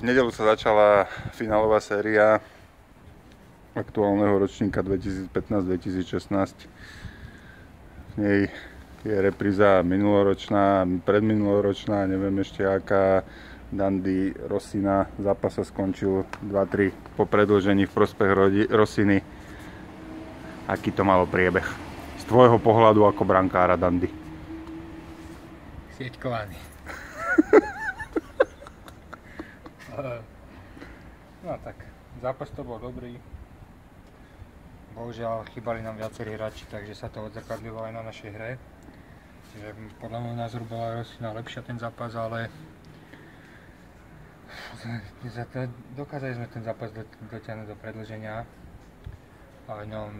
nedeľu sa začala finálová séria aktuálneho ročníka 2015-2016. V nej je repríza minuloročná, predminuloročná, neviem ešte aká. Dundee Rossina, zápas sa skončil 2-3 po predĺžení v prospech Rossiny. Aký to malo priebeh? Z tvojho pohľadu ako brankára Dundee? Sieťkovaný. No tak, zápas to bol dobrý. Bohužiaľ chýbali nám viacerí hráči, takže sa to odzrkadlilo aj na našej hre. Čiže podľa môjho názoru bola Rossina lepšia ten zápas, ale dokázali sme ten zápas dotiahnuť do predĺženia a v ňom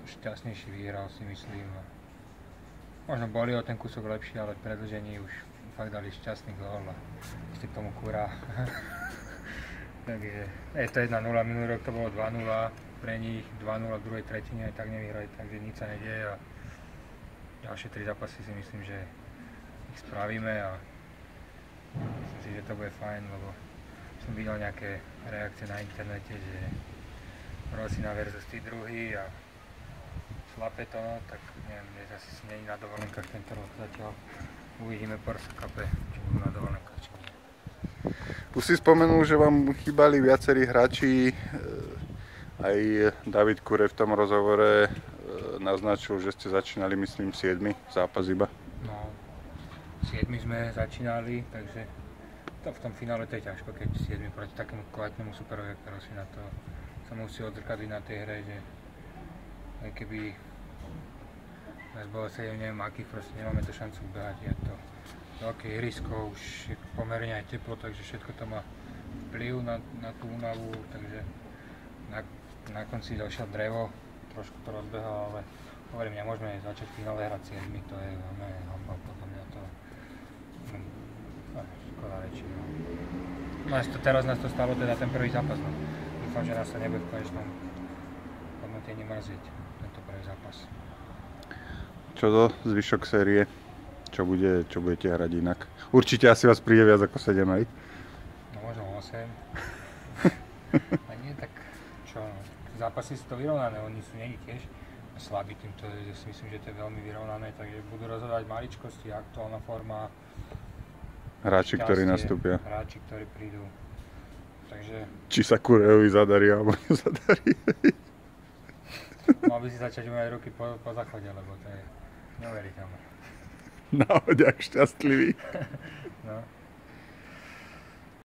šťastnejší vyhral, si myslím. Možno boli o ten kúsok lepší, ale v predĺžení už fakt dali šťastný gól a ešte k tomu Kura. Takže je to 1-0, minulý rok to bolo 2-0 pre nich, 2-0 v druhej tretine, aj tak nevyhrali, takže nič sa nedieje a ďalšie 3 zápasy si myslím, že ich spravíme a myslím si, že to bude fajn, lebo som videl nejaké reakcie na internete, že Rossina versus tí druhý a šlape to, no, tak neviem, asi si není na dovolenkách tento rok zatiaľ. Uvidíme po Cupe, či budú na dovolenkách, či nie. Už si spomenul, že vám chýbali viacerí hráči. Aj David Kure v tom rozhovore naznačil, že ste začínali, myslím, 7. zápas iba. No, 7 sme začínali, takže to v tom finále to je ťažko, keď 7 proti takému kvalitnému superovi, ako Rossina, to sa musí odzrkadliť na tej hre, že aj keby nás bolo 7, neviem akých, proste nemáme to šancu behať, je to veľké ihrisko, už je pomerne aj teplo, takže všetko to má vplyv na tú únavu, takže na konci došiel drevo, trošku to rozbehal, ale hovorím, nemôžeme začať v finále hrať 7, to je veľmi hamba, podľa mňa to škoda reči. Teraz nás to stalo teda ten prvý zápas, no. Dúfam, že nás sa nebude v konečnom hodnotení mrzieť tento prvý zápas. Čo do zvyšok série? Čo budete hrať inak? Určite asi vás príde viac ako 7, aj? No možno 8. A nie, tak čo, no. Zápasy sú to vyrovnané, oni sú není tiež slabí týmto, si myslím, že to je veľmi vyrovnané, takže budú rozhodovať maličkosti, aktuálna forma. Hráči, ktorí nastúpia. Hráči, ktorí prídu. Takže či sa Kurejovi zadarí, alebo nezadarí. Mal by si začať umývať ruky po záchode, lebo to je neuveriteľné. Náhodiak šťastlivý. No.